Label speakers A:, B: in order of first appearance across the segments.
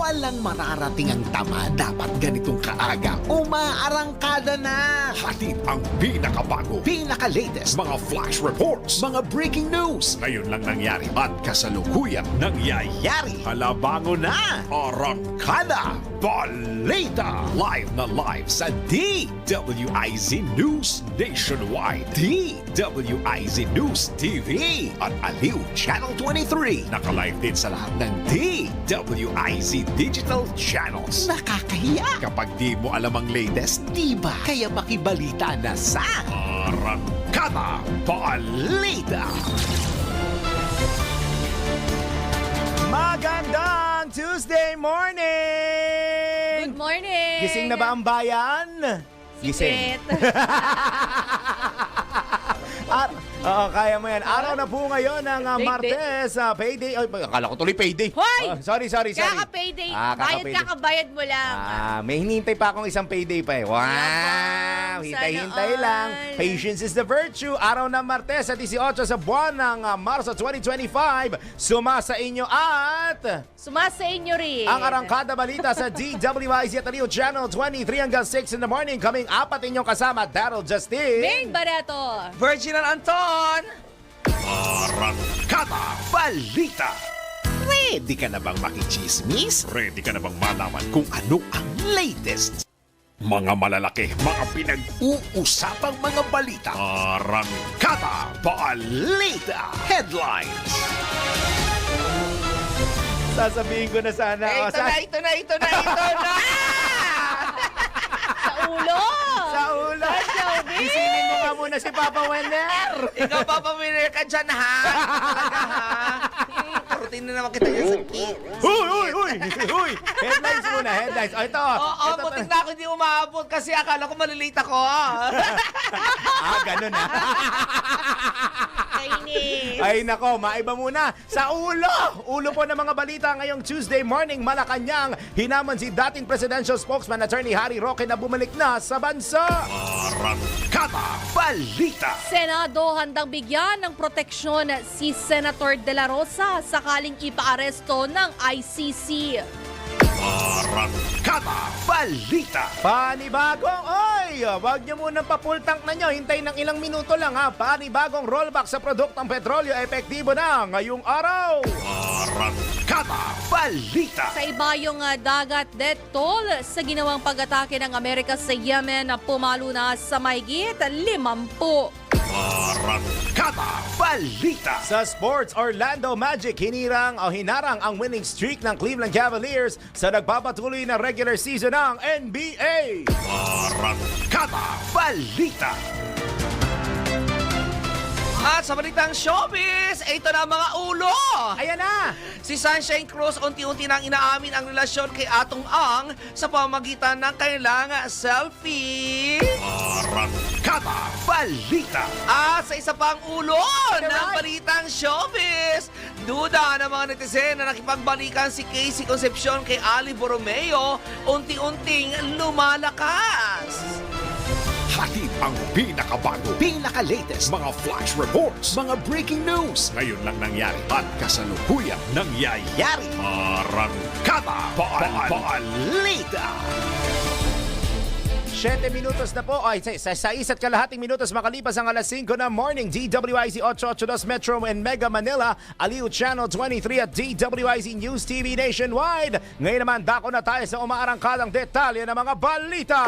A: Walang mararating ang tama. Dapat ganitong kaaga. Umaarangkada na. Hatid ang pinakabago, pinaka-latest, mga flash reports, mga breaking news. Ngayon lang nangyari at kasalukuyan nangyayari. Halabango na. Arangkada Balita. Live na live sa DWIZ News Nationwide, DWIZ News TV at Aliw Channel 23. Naka-live din sa lahat ng DWIZ Digital Channels. Nakakahiya kapag di mo alam ang latest, di ba? Kaya makibalita na sa Arangkada Balita.
B: Magandang Tuesday morning!
C: Good morning!
B: Gising na ba ang bayan? Gising. At, kaya mo yan. Araw na po ngayon ng Martes, payday. Ay, akala ko tuloy payday.
C: Hoy!
B: Sorry.
C: Kaka-payday. Kakabayad mo lang.
B: May hinihintay pa akong isang payday pa eh. Wow!
C: Yabang,
B: Hintay-hintay
C: sana
B: lang.
C: all.
B: Patience is the virtue. Araw ng Martes sa 18 sa buwan ng Marso 2025. Suma sa inyo at...
C: Sumasa inyo rin.
B: ang Arangkada Balita sa DWIZ at Aliw Channel 23 hanggang 6 in the morning. Kaming apat inyong kasama, Daryl Justin.
C: Main Barato.
D: Virginal Anton!
A: Arangkada Balita. Ready ka na bang makichismis? Ready ka na bang malaman kung ano ang latest? Mga malalaki, mga pinag-uusapang mga balita. Arangkada Balita. Headlines.
B: Sasabihin ko na sana.
D: Ito na!
C: Sa ulo.
B: Sa ulo. Isinin mo nga muna si Papa Wenner.
D: Ikaw pa pamilya ka dyan, ha? Talaga, ha? Karutin na naman kita yung sakit.
B: Uy! Headlines muna, headlines. O, ito.
D: Oo,
B: Ito,
D: butik na ako hindi umabot kasi akala ko malilate ako.
B: ganun ah.
C: Kainis.
B: Ay nako, maiba muna sa ulo. Ulo po ng mga balita ngayong Tuesday morning, Malacanang. Hinaman si dating presidential spokesman Attorney Harry Roque na bumalik na sa bansa.
A: Arangkada Balita.
C: Senado handang bigyan ng proteksyon si Senator De La Rosa sakaling ipaaresto ng ICC.
A: Arangkada Balita.
B: Panibagong, wag niyo munang papultank na nyo. Hintay ng ilang minuto lang ha. Panibagong rollback sa produktong petrolyo epektibo na ngayong araw.
A: Arangkada Balita.
C: Sa ibayong dagat death toll sa ginawang pag-atake ng Amerika sa Yemen na pumalo na sa mahigit 50.
A: Arangkada Balita.
B: Sa sports, Orlando Magic hinarang ang winning streak ng Cleveland Cavaliers sa nagpapatuloy na regular season ng NBA.
A: Arangkada Balita.
D: At sa balitang showbiz, ito na ang mga ulo.
B: Ayan na!
D: Si Sunshine Cruz unti-unti nang inaamin ang relasyon kay Atong Ang sa pamamagitan ng kanilang selfie.
A: Arangkada Balita.
D: At sa isa pang ulo ng balitang showbiz, duda ng mga netizen na nakipagbalikan si Casey Concepcion kay Ali Borromeo, unti-unting lumalakas.
A: Hatid ang pinakabago, pinaka-latest, mga flash reports, mga breaking news. Ngayon lang nangyari at kasalukuyan nangyayari. Arangkada Balita.
B: 7 minutos na po. Ay, sa isa't kalahating minutos makalipas ang alas 5 ng morning. DWIZ 882 Metro and Mega Manila, Aliw Channel 23 at DWIZ News TV Nationwide. Ngayon naman, dako na tayo sa umaarangkadang detalye ng mga balita.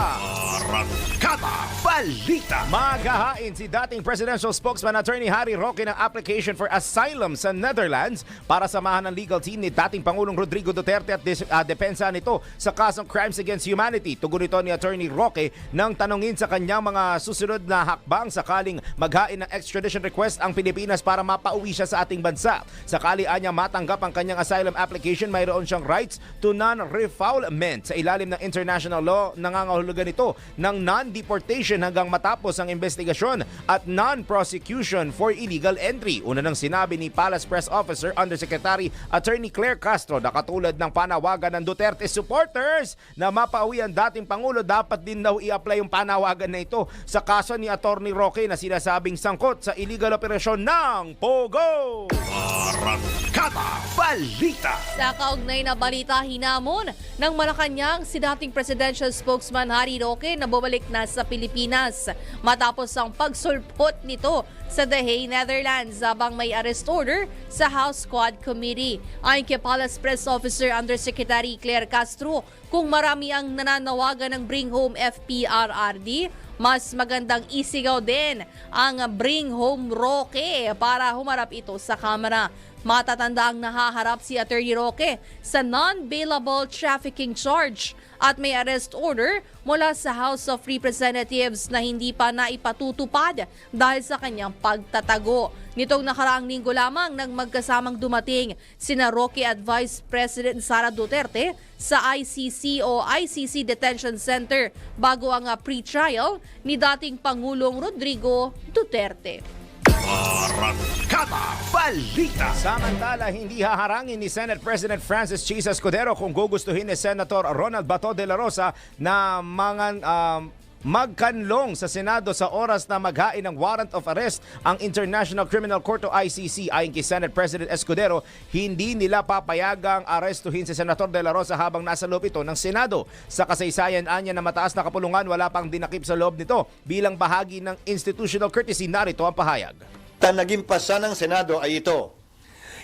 A: Arangkada Balita.
B: Maghahain si dating presidential spokesman Attorney Harry Roque ng application for asylum sa Netherlands para samahan ng legal team ni dating Pangulong Rodrigo Duterte at depensa nito sa kasong crimes against humanity. Tugon ito ni Attorney Roque nang tanungin sa kanyang mga susunod na hakbang sakaling maghain ng extradition request ang Pilipinas para mapauwi siya sa ating bansa. Sakali anya matanggap ang kanyang asylum application, mayroon siyang rights to non-refoulement. Sa ilalim ng international law, nangangahulugan ito ng non-deportation hanggang matapos ang investigasyon at non-prosecution for illegal entry. Una nang sinabi ni Palace Press Officer Undersecretary Attorney Claire Castro na katulad ng panawagan ng Duterte supporters na mapauwi ang dating Pangulo, dapat din na i-apply yung panawagan na ito sa kaso ni Atty. Roque na sinasabing sangkot sa illegal operasyon ng Pogo.
A: Arangkada Balita.
C: Sa kaugnay na balita, hinamon ng Malacanang si dating presidential spokesman Harry Roque na bumalik na sa Pilipinas matapos ang pagsulpot nito sa The Hague, Netherlands habang may arrest order sa House Quad Committee. Ayon kay Palace Press Officer Undersecretary Claire Castro, kung marami ang nananawagan ng Bring Home FPRRD, mas magandang isigaw din ang Bring Home Roque para humarap ito sa Kamara. Matatandaang nahaharap si Atty. Roque sa non-bailable trafficking charge at may arrest order mula sa House of Representatives na hindi pa naipatutupad dahil sa kanyang pagtatago. Nitong nakaraang linggo lamang nang magkasamang dumating sina Roque at Vice President Sara Duterte sa ICC o ICC Detention Center bago ang pre-trial ni dating Pangulong Rodrigo Duterte.
A: Arangkada Balita.
B: Samantala, hindi haharangin ni Senate President Francis Chis Escudero kung gugustuhin ni Senator Ronald Bato de la Rosa na magkanlong sa Senado sa oras na maghain ng warrant of arrest ang International Criminal Court o ICC. Ayon kay Senate President Escudero, hindi nila papayagang arestuhin si Senator de la Rosa habang nasa loob ito ng Senado. Sa kasaysayan anya na mataas na kapulungan, wala pang dinakip sa loob nito bilang bahagi ng institutional courtesy. Narito ang pahayag.
E: Naging pasa ng Senado ay ito.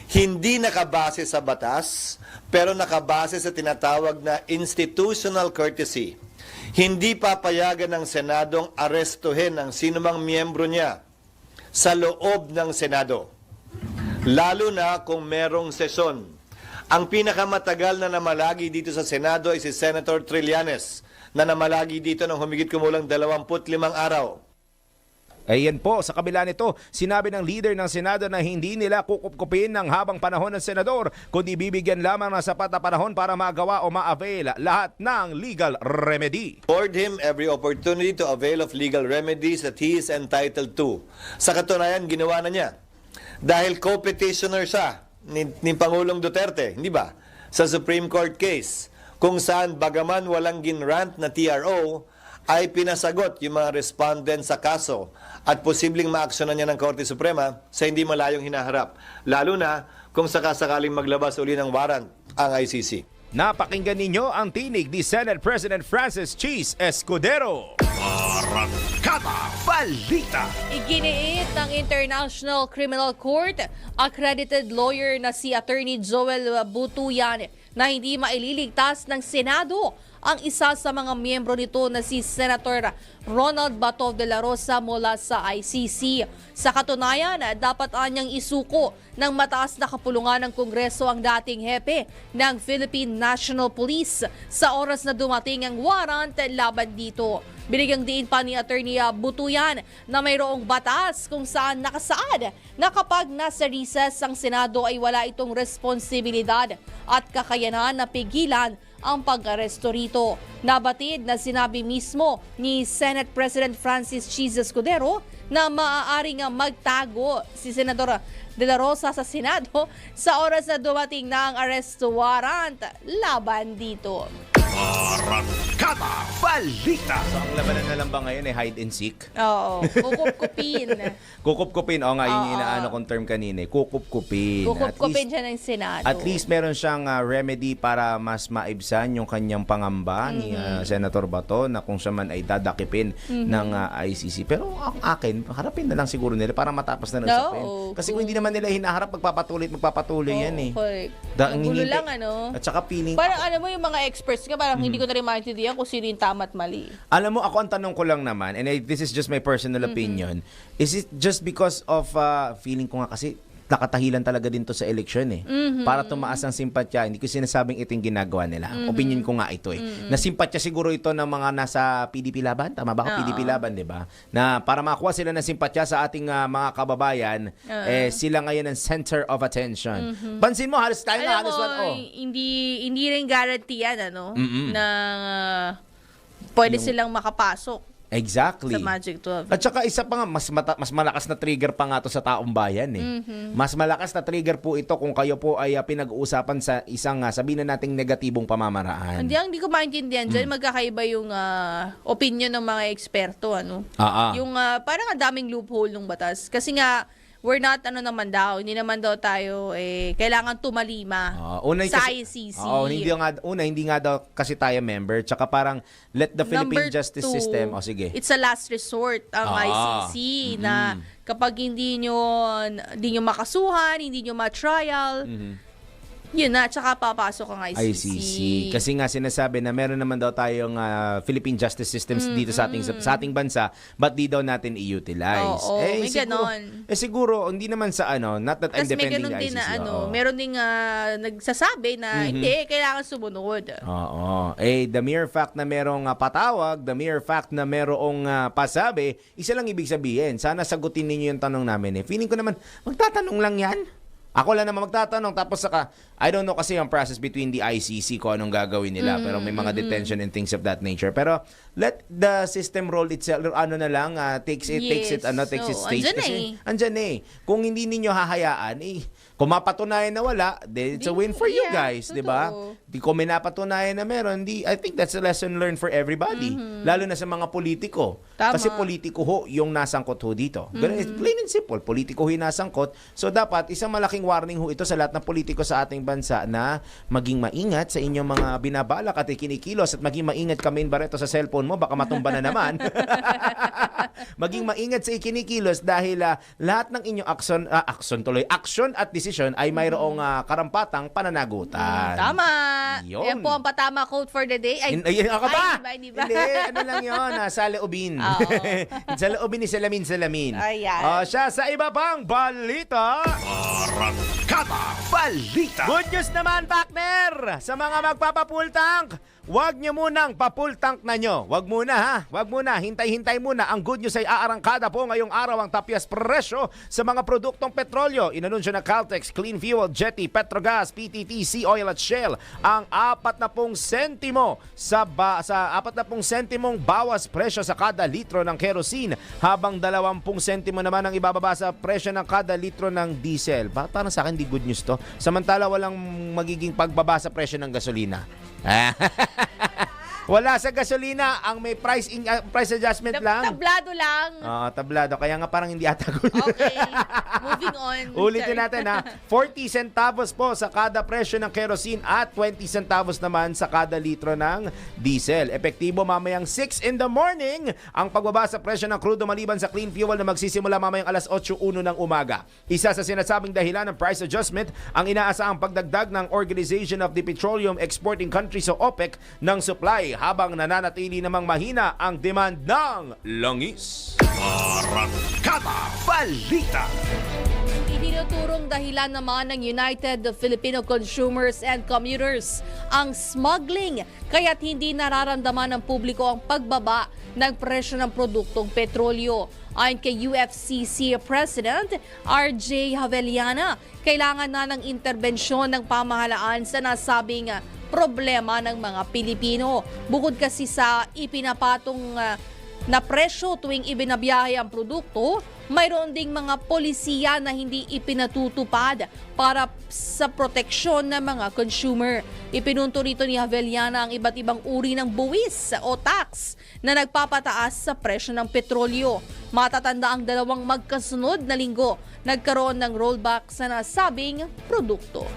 E: Hindi nakabase sa batas, pero nakabase sa tinatawag na institutional courtesy. Hindi papayagan ng Senadong arestuhin ang sinumang miyembro niya sa loob ng Senado, lalo na kung merong sesyon. Ang pinakamatagal na namalagi dito sa Senado ay si Senator Trillanes, na namalagi dito ng humigit kumulang 25 araw.
B: Ayan po, sa kabila nito, sinabi ng leader ng Senado na hindi nila kukupkupin ng habang panahon ng senador, kundi bibigyan lamang ng sapat na panahon para magawa o ma-avail lahat ng legal remedy.
E: Afford him every opportunity to avail of legal remedies that he is entitled to. Sa katunayan, ginawa na niya. Dahil co-petitioner siya ni Pangulong Duterte, hindi ba? Sa Supreme Court case, kung saan bagaman walang ginrant na TRO, ay pinasagot yung mga respondent sa kaso at posibleng maaksyonan niya ng Korte Suprema sa hindi malayong hinaharap. Lalo na kung sakasakaling maglabas uli ng warrant ang ICC.
B: Napakinggan ninyo ang tinig ni Senate President Francis Chis Escudero.
A: Arangkada Balita.
C: Iginiit ng International Criminal Court accredited lawyer na si Attorney Joel Butuyan na hindi maililigtas ng Senado ang isa sa mga miyembro nito na si Senator Ronald Bato de la Rosa mula sa ICC. Sa katunayan, dapat anyang isuko ng mataas na kapulungan ng Kongreso ang dating hepe ng Philippine National Police sa oras na dumating ang warrant laban dito. Binigyang diin pa ni Attorney Butuyan na mayroong batas kung saan nakasaad na kapag nasa recess ang Senado ay wala itong responsibilidad at kakayanan na pigilan ang pag-aresto rito. Nabatid na sinabi mismo ni Senate President Francis Chis Escudero na maaaring magtago si Senador de la Rosa sa Senado sa oras na dumating na ang arrest warrant laban dito.
A: Arangkada Balita.
B: So ang labanan na lang ba ngayon ay hide and seek?
C: Oo, kukup-kupin.
B: Kukupkupin, o nga, yun yung
C: Oo.
B: inaano kong term kanina. Kukupkupin.
C: Kukup-kupin siya ng Senado.
B: At least meron siyang remedy para mas maibsan yung kanyang pangamba ni Senator Bato na kung siya man ay dadakipin ng ICC. Pero ang akin, harapin na lang siguro nila para matapos na ng usapin. Kasi kung hindi naman nila hinaharap, magpapatuloy yan eh.
C: Correct.
B: Ang
C: Ang gulo
B: hinihintay-
C: lang, ano?
B: At saka feeling,
C: Parang alam mo yung mga experts nga, parang hindi ko na rin maintindihan kung sino yung tama at mali.
B: alam mo, ako ang tanong ko lang naman, and this is just my personal opinion, is it just because of feeling ko nga kasi nakatahilan talaga din to sa eleksyon eh. Para tumaas ang simpatya. Hindi ko sinasabing ito yung ginagawa nila. Opinion ko nga ito eh. Na simpatya siguro ito ng mga nasa PDP laban. Tama ba? PDP laban, di ba? Na para makakuha sila ng simpatya sa ating mga kababayan, sila ngayon ang center of attention. Pansin mo, halos tayo na,
C: Alam
B: halos
C: mo, hindi rin guarantee yan, ano? Na pwede silang makapasok.
B: Exactly.
C: sa Magic 12.
B: At saka isa pa nga, mas malakas na trigger pa nga to sa taong bayan eh. Mas malakas na trigger po ito kung kayo po ay pinag-uusapan sa isang sabihin na nating negatibong pamamaraan.
C: Hindi ko maintindihan dyan, magkakaiba yung opinion ng mga eksperto, ano? Yung parang ang daming loophole ng batas. Kasi nga, we're not naman daw, hindi naman daw tayo kailangan tumalima sa ICC.
B: Hindi nga daw kasi tayo member, tsaka parang let the Philippine
C: Number
B: justice
C: 2,
B: system, sige.
C: it's a last resort ang ICC na kapag hindi nyo makasuhan, hindi nyo ma-trial, yun na, tsaka papasok ang ICC.
B: Kasi nga sinasabi na meron naman daw tayong Philippine justice systems dito sa ating bansa, but di daw natin i-utilize.
C: Oo, may ganon.
B: Siguro, hindi naman sa not that I'm
C: Tapos may
B: defending
C: ganun
B: the
C: din
B: ICC.
C: na meron ding nagsasabi na hindi, kailangan sumunod.
B: Oo. The mere fact na merong patawag, the mere fact na merong pasabi, isa lang ibig sabihin. Sana sagutin ninyo yung tanong namin. Feeling ko naman, magtatanong lang yan. Ako lang naman magtatanong, tapos saka, I don't know kasi yung process between the ICC kung anong gagawin nila, pero may mga detention and things of that nature. Pero let the system roll itself, takes its stage. Kasi andyan Kung hindi ninyo hahayaan, kung mapatunayan na wala, then it's a win for you guys, di ba? Kung may napatunayan na meron, I think that's a lesson learned for everybody. Lalo na sa mga politiko.
C: Tama.
B: Kasi politiko ho yung nasangkot ho dito. It's plain and simple, politiko ho yung nasangkot. So dapat, isang malaking warning ho ito sa lahat ng politiko sa ating bansa na maging maingat sa inyong mga binabalak at ikinikilos at maging maingat ka main Barreto sa cellphone mo, baka matumba na naman. Maging maingat sa ikinikilos dahil lahat ng inyong action at decision ay mayroong karampatang pananagutan.
C: Tama.
B: Yun.
C: Yan po ang patama quote for the day.
B: Ay, ako ba?
C: Hindi ba?
B: Hindi, ano lang yun, saloobin. Saloobin ni Salamin.
C: Ayan.
B: Siya sa iba pang balita.
A: Arangkada Balita.
B: Good news naman, partner! Sa mga magpapapultank, huwag nyo munang papultank na nyo. Huwag muna ha. Huwag muna. Hintay-hintay muna. Ang good news ay aarangkada po ngayong araw ang tapias presyo sa mga produktong petrolyo. Inanunsyo na Caltex, Clean Fuel, Jetty, Petrogas, PTT, Sea Oil at Shell ang 40 sentimo sa 40 sentimong bawas presyo sa kada litro ng kerosene, habang 20 sentimo naman ang ibababa sa presyo ng kada litro ng diesel. Parang sa akin di good news to. Samantala walang magiging pagbaba sa presyo ng gasolina. Wala sa gasolina, ang may price adjustment lang.
C: Tablado lang.
B: Tablado. Kaya nga parang hindi ata good.
C: Okay. Moving on.
B: Ulitin natin 40 centavos po sa kada presyo ng kerosene at 20 centavos naman sa kada litro ng diesel. Epektibo mamayang 6 in the morning ang pagbaba sa presyo ng crudo maliban sa clean fuel na magsisimula mamayang alas 8:01 ng umaga. Isa sa sinasabing dahilan ng price adjustment ang inaasahang pagdagdag ng Organization of the Petroleum Exporting Countries o OPEC ng supply, habang nananatili namang mahina ang demand ng langis.
A: Arangkada Balita.
C: Itinuturong dahilan naman ng United Filipino Consumers and Commuters ang smuggling, kaya't hindi nararamdaman ng publiko ang pagbaba ng presyo ng produktong petrolyo. Ayon kay UFCC President RJ Javeliana, kailangan na ng interbensyon ng pamahalaan sa nasabing problema ng mga Pilipino. Bukod kasi sa ipinapatong na presyo tuwing ibinabiyahe ang produkto, mayroon ding mga polisiya na hindi ipinatutupad para sa proteksyon ng mga consumer. Ipinunto rito ni Javeliana ang iba't ibang uri ng buwis o tax na nagpapataas sa presyo ng petrolyo. Matatanda ang dalawang magkasunod na linggo, nagkaroon ng rollback sa nasabing produkto.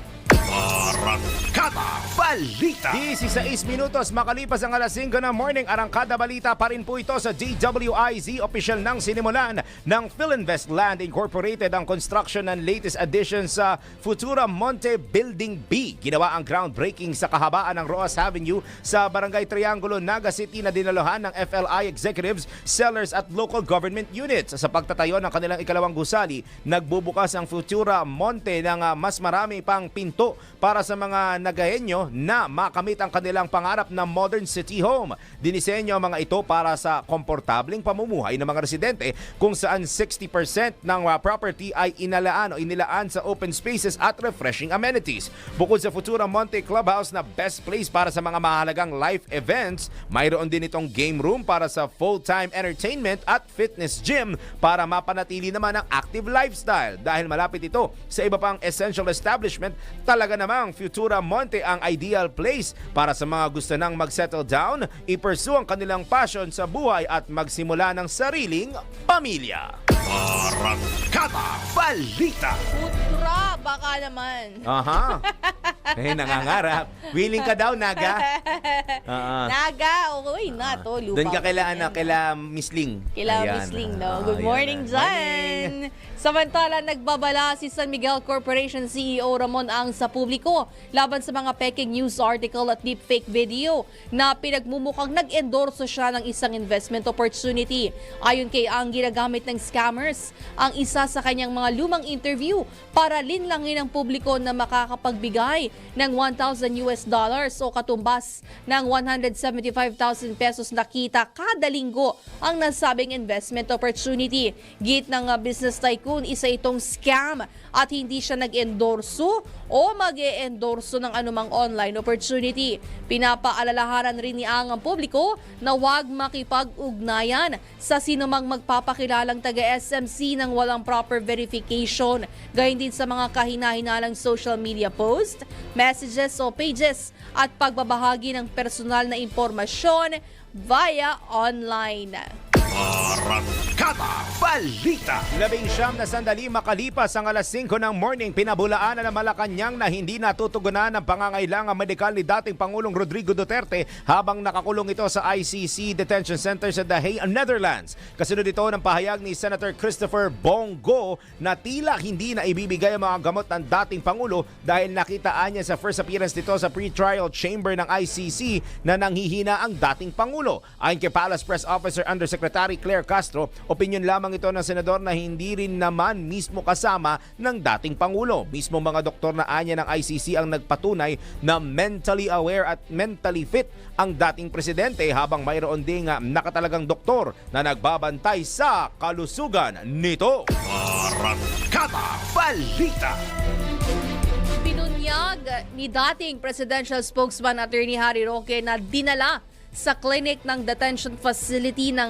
A: Arangkada Balita.
B: 16 minutos makalipas ang alas 5 ng morning, Arangkada Balita pa rin po ito sa DWIZ. Official nang sinimulan ng Philinvest Land Incorporated ang construction ng latest addition sa Futura Monte Building B. Ginawa ang groundbreaking sa kahabaan ng Roas Avenue sa Barangay Triangulo, Naga City na dinalohan ng FLI executives, sellers at local government units. Sa pagtatayo ng kanilang ikalawang gusali, nagbubukas ang Futura Monte ng mas marami pang pinto para sa mga Nagahenyo na makamit ang kanilang pangarap na modern city home. Dinisenyo ang mga ito para sa komportabling pamumuhay ng mga residente kung saan 60% ng property ay inilaan sa open spaces at refreshing amenities. Bukod sa Futura Monte Clubhouse na best place para sa mga mahalagang life events, mayroon din itong game room para sa full-time entertainment at fitness gym para mapanatili naman ang active lifestyle. Dahil malapit ito sa iba pang essential establishment, talaga namang Futura Monte ang ideal place para sa mga gusto nang mag-settle down, i-pursue ang kanilang passion sa buhay at magsimula ng sariling pamilya.
A: Arangkada Balita.
C: Putra, baka naman.
B: Aha. Nangangarap. Willing ka daw, Naga?
C: Naga, okay na to. Lupa
B: Doon ka
C: ko
B: kaila Miss Ling.
C: Kila
B: Ayan.
C: Miss Ling, no? Good
B: Ayan.
C: morning dyan! Samantala, nagbabala si San Miguel Corporation CEO Ramon Ang sa publiko laban sa mga peking news article at deepfake video na pinagmumukhang nag-endorso siya ng isang investment opportunity. Ayon kay Ang, ginagamit ng scammers ang isa sa kanyang mga lumang interview para linlangin ang publiko na makakapagbigay ng $1,000 o katumbas ng 175,000 pesos na kita kada linggo ang nasabing investment opportunity. Git ng business tycoon, isa itong scam at hindi siya nag-endorso o mag-e-endorso ng anumang online opportunity. Pinapaalalahanan rin ni Ang ang publiko na huwag makipag-ugnayan sa sinumang magpapakilalang taga-SMC ng walang proper verification. Gayun din sa mga kahina-hinalang social media post, messages o pages at pagbabahagi ng personal na impormasyon via online.
A: Arangkada Balita.
B: 19 na sandali makalipas ang alas 5 ng morning, pinabulaanan ng Malacanang na hindi natutugunan ang pangangailangang medikal ni dating Pangulong Rodrigo Duterte habang nakakulong ito sa ICC Detention Center sa The Hague, Netherlands. Kasunod ito ng pahayag ni Senator Christopher Bongo na tila hindi na ibibigay ang mga gamot ng dating Pangulo dahil nakitaan niya sa first appearance nito sa pre-trial chamber ng ICC na nanghihina ang dating Pangulo. Ayon kay Palace Press Officer Undersecretary Claire Castro, opinyon lamang ito ng senador na hindi rin naman mismo kasama ng dating Pangulo. Mismo mga doktor na anya ng ICC ang nagpatunay na mentally aware at mentally fit ang dating presidente habang mayroon ding nakatalagang doktor na nagbabantay sa kalusugan nito.
A: Arangkada Balita.
C: Binunyag ni dating presidential spokesman Attorney Harry Roque na dinala sa clinic ng detention facility ng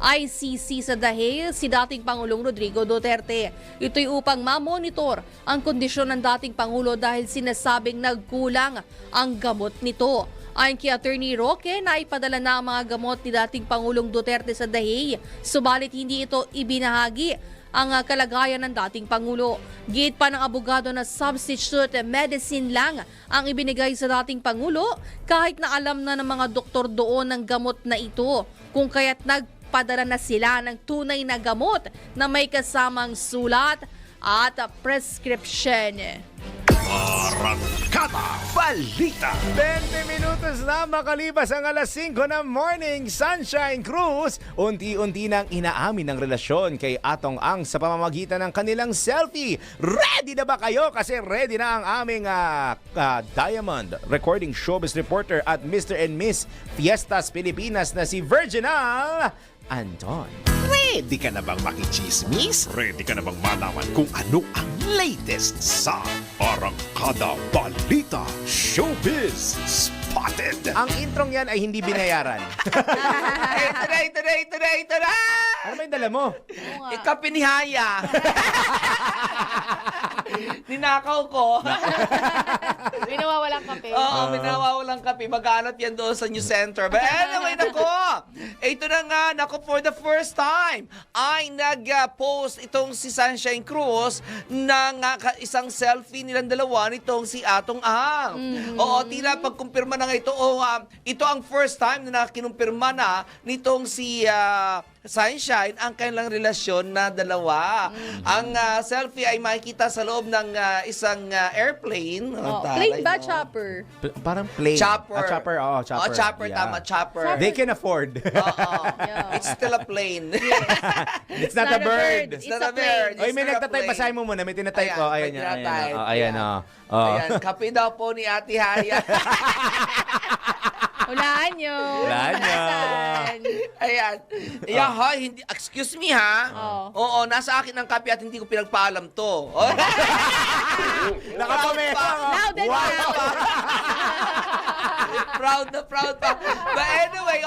C: ICC sa The Hague si dating Pangulong Rodrigo Duterte. Ito'y upang ma-monitor ang kondisyon ng dating Pangulo dahil sinasabing nagkulang ang gamot nito. Ayon kay Attorney Roque, naipadala na ang mga gamot ni dating Pangulong Duterte sa The Hague, subalit hindi ito ibinahagi ang kalagayan ng dating Pangulo. Git pa ng abogado na substitute medicine lang ang ibinigay sa dating Pangulo kahit na alam na ng mga doktor doon ng gamot na ito, kung kaya't nagpadala na sila ng tunay na gamot na may kasamang sulat at prescription.
A: Arangkada Balita.
B: 20 minutos na makalipas ang alas 5 ng morning, Sunshine Cruz unti-unti nang inaamin ng relasyon kay Atong Ang sa pamamagitan ng kanilang selfie. Ready na ba kayo? Kasi ready na ang aming Diamond Recording Showbiz reporter at Mr. and Miss Fiestas Pilipinas na si Virginal Anton.
A: Ready ka na bang makichismis? Ready ka na bang malaman kung ano ang latest sa Arangkada Balita Showbiz Spotted?
B: Ang introng yan ay hindi binayaran.
D: Ito na!
B: Ano ba yung dala mo?
D: Ikapinihaya. Ninakaw ko.
C: May nawawalang kape.
D: Oo, may nawawalang kape. Mag-aanap yan doon sa New Center. But anyway, nako. Ito na nga, nako, for the first time, ay nag-post itong si Sunshine Cruz ng isang selfie nilang dalawa nitong si Atong Ang. Oo, tila pagkumpirma na nga ito. Ito ang first time na kinumpirma na nitong si Sunshine ang kanilang relasyon na dalawa. Ang selfie ay makikita sa loob ng isang airplane.
C: Plane ba,
D: no?
C: chopper?
B: Parang plane.
D: Chopper.
B: Chopper, oo, chopper.
D: Oh, chopper,
B: Yeah.
D: tama, chopper.
B: They can afford.
D: Oo.
C: Yeah.
D: It's still a plane.
B: It's not a bird.
D: It's not a bird.
B: Oy, may
D: It's not a
B: nagtatype.
D: plane.
B: Basahin mo muna. May tinatype ko.
D: Ayan,
B: Ayan,
D: may
B: ayan.
D: tinatype.
B: Ayan,
D: Ayan.
B: oh.
D: Ayan, kape daw po ni Ate Haya.
C: Hulaan nyo.
B: Hulaan nyo.
C: Nasaan?
D: Ayan. Yeah, ha, hindi, excuse me ha.
C: Oh.
D: Oo, nasa akin ang kape at hindi ko pinagpaalam to. Oh.
B: Nakapamera.
C: Loud and proud.
D: proud pa. But anyway,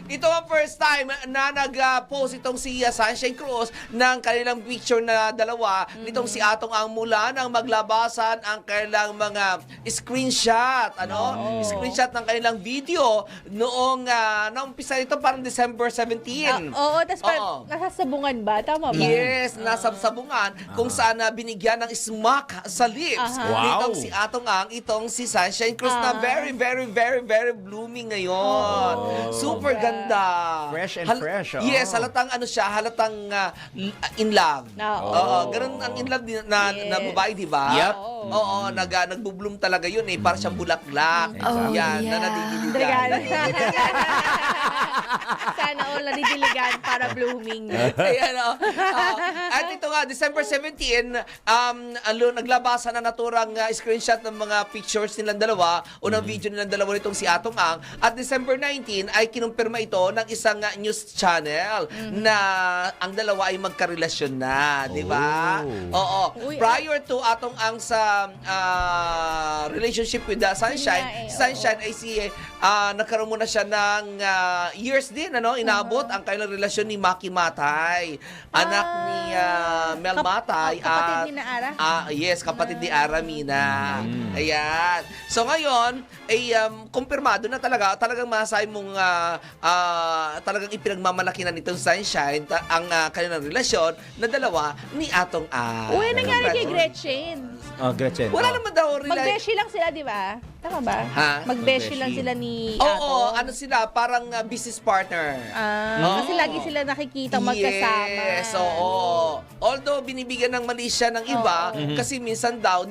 D: ito ang first time na nag-post itong si Sunshine Cruz ng kanilang picture na dalawa nitong si Atong Ang mula nang maglabasan ang kanilang mga screenshot, screenshot ng kanilang video noong naumpisa ito parang December 17.
C: Oo, tapos
D: Oo.
C: nasasabungan ba? Tama ba?
D: Yes, nasa sabungan kung saan binigyan ng smack sa lips
C: Aha.
B: Wow.
D: nitong si Atong Ang, itong si Sunshine Cruz na very, very, very, very blooming ngayon. Super ganda.
B: Fresh and fresh, oh.
D: Yes, halatang halatang in love.
C: Oo.
D: Ganun ang in love na babae, di ba?
B: Yep.
D: Oo, nagbo-bloom talaga yun parang siyang bulaklak.
C: Oh,
D: Yan,
C: yeah.
D: na nadidiligan.
C: Sana all nadidiligan para blooming.
D: Ayan, at ito nga, December 17, naglabasan na naturang screenshot ng mga pictures nilang dalawa o ng video nilang dalawa nitong si Atong Ang. At December 19 ay kinumpirma ito ng isang news channel na ang dalawa ay magkarelasyon na, di ba? Oo.
C: Uy,
D: Prior to Atong Ang sa relationship with Sunshine,
C: Yun nga,
D: Sunshine ay nagkaroon muna siya ng years din, inabot ang kanilang relasyon ni Maki Matay, anak ni Mel Matay.
C: Kapatid ni na Ara?
D: Yes, kapatid ni Ara Mina. Ayan. So ngayon, ay kumpirmado na talagang masasabi mong talagang ipinagmamalaki na nitong Sunshine ang kanilang relasyon na dalawa ni Atong Ang.
C: Uy, nangyari kay Gretchen.
B: Gretchen.
D: Wala naman daw
C: Magbeshi lang sila, di ba? Tama ba?
D: Ha?
C: Magbeshi lang
B: Magbeshi.
C: sila ni
D: Oo,
C: Atong.
D: sila, parang business partner.
C: Kasi lagi sila nakikita magkasama.
D: Yes, oo. Although binibigyan ng mali siya ng iba, kasi minsan daw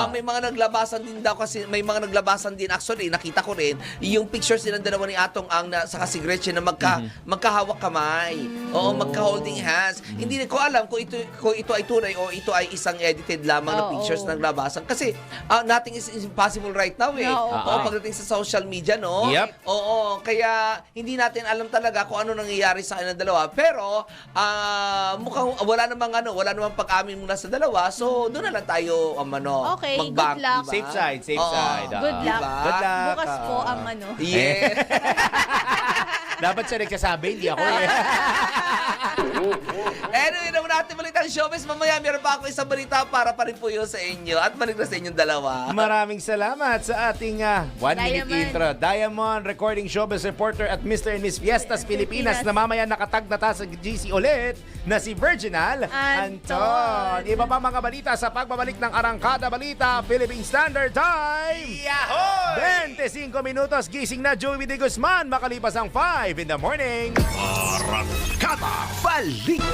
D: may mga naglabasan din daw kasi may mga naglabasan din actually, nakita ko rin, yung pictures nilang dalawa ni Atong Ang sa si Gretchen na magkahawak kamay. Oo, magka-holding hands. Hindi ko alam kung ito ay tunay o ito ay isang edited lamang na pictures ng labasan. Kasi nothing is impossible right now eh. Oo, pagdating sa social media, no?
B: Yep.
D: Oo, kaya hindi natin alam talaga kung ano nangyayari sa kanilang dalawa. Pero mukhang wala namang pag-amin muna sa dalawa. So, doon na lang tayo
C: Okay,
D: mag-bank,
C: good luck.
D: diba?
B: Safe side, safe
D: Oo.
B: side.
C: Good luck.
D: Diba?
B: Good luck.
C: Bukas po ang
D: Yeah.
B: Dapat siya nagsasabi, hindi ako eh.
D: Anyway, naman natin balitang showbiz. Mamaya meron pa ako isang balita para pa rin po yun sa inyo. At balik na sa inyong dalawa.
B: Maraming salamat sa ating 1-minute
C: Diamond.
B: intro. Diamond, recording showbiz reporter at Mr. and Miss Fiestas Pilipinas na mamaya nakatag na ta sa GC ulit na si Virginal Anton. Iba pa mga balita sa pagbabalik ng Arangkada Balita, Philippine Standard Time.
D: Yahoy!
B: 25 minutos, gising na Joey de Guzman, makalipas ang 5 in the morning.
A: Arangkada Balita.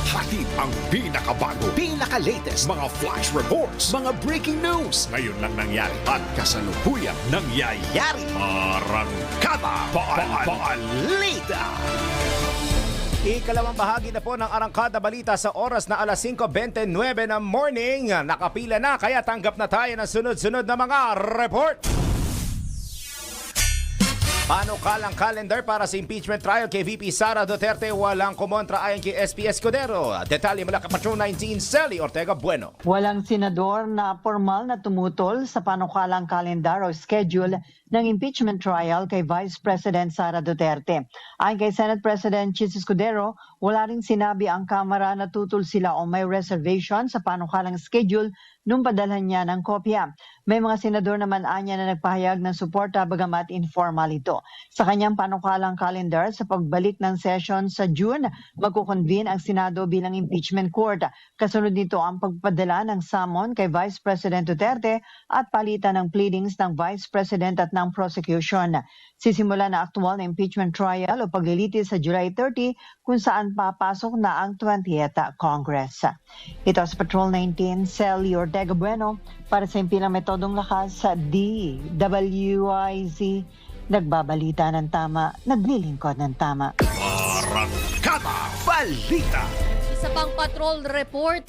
A: Hatid ang pinakabago, pinaka-latest, mga flash reports, mga breaking news. Ngayon lang nangyari at kasalukuyang nangyayari. Arangkada Balita.
B: Ikalawang bahagi na po ng Arangkada Balita sa oras na alas 5:29 ng morning. Nakapila na kaya tanggap na tayo ng sunod-sunod na mga report. Panukalang calendar para sa impeachment trial kay VP Sara Duterte, walang kumontra ayon kay SP Escudero. Detalye mula kay Patrol 19, Sally Ortega Bueno.
F: Walang senador na formal na tumutol sa panukalang kalendar o schedule ng impeachment trial kay Vice President Sara Duterte. Ayon kay Senate President Chis Escudero, wala ring sinabi ang Kamara na tutol sila o may reservation sa panukalang schedule nung padalhan niya ng kopya. May mga senador naman anya na nagpahayag ng suporta bagamat informal ito. Sa kanyang panukalang calendar sa pagbalik ng session sa June, magkukonvene ang Senado bilang impeachment court. Kasunod nito ang pagpadala ng summon kay Vice President Duterte at palitan ng pleadings ng Vice President at ng prosecution. Sisimula na aktual na impeachment trial o paglilitis sa July 30 kung saan papasok na ang 20th Congress. Ito sa Patrol 19, Celi Ortega Bueno para sa impilang metodong lakas sa DWIZ. Nagbabalita ng tama, naglilingkod ng tama.
A: Arangkada Balita.
C: Isa pang patrol report.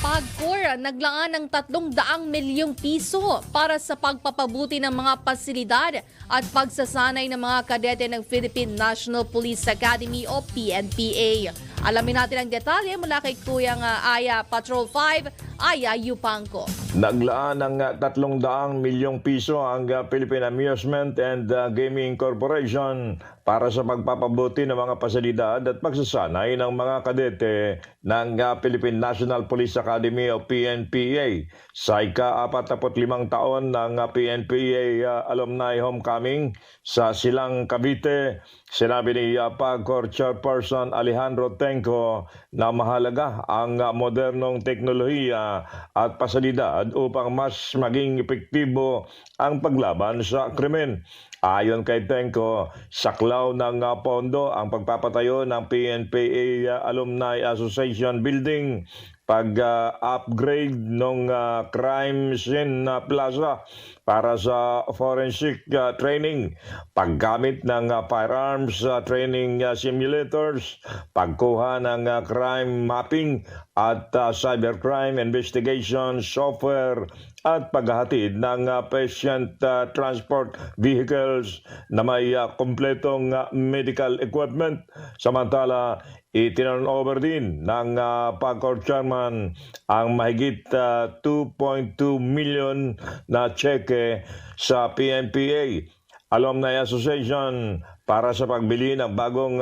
C: PAGCOR naglaan ng 300 milyong piso para sa pagpapabuti ng mga pasilidad at pagsasanay ng mga kadete ng Philippine National Police Academy o PNPA. Alamin natin ang detalye mula kay Kuyang Aya Patrol 5, Aya Yupanco.
G: Naglaan ng 300 milyong piso ang Philippine Amusement and Gaming Corporation para sa pagpapabuti ng mga pasilidad at pagsasanay ng mga kadete ng Philippine National Police Academy o PNPA. Sa ika-45 taon ng PNPA Alumni Homecoming sa Silang, Cavite, sinabi ni PAGCOR Chairperson Alejandro Tenco na mahalaga ang modernong teknolohiya at pasilidad upang mas maging epektibo ang paglaban sa krimen. Ayon kay Tenco, saklaw ng pondo ang pagpapatayo ng PNPA Alumni Association Building, pag-upgrade ng crime scene plaza para sa forensic training, paggamit ng firearms training simulators, pagkuha ng crime mapping at cybercrime investigation software at paghahatid ng patient transport vehicles na may kumpletong medical equipment. Samantala, itinurnover din ng PAGCOR chairman ang mahigit 2.2 million na cheque sa PNPA Alumni Association para sa pagbili ng bagong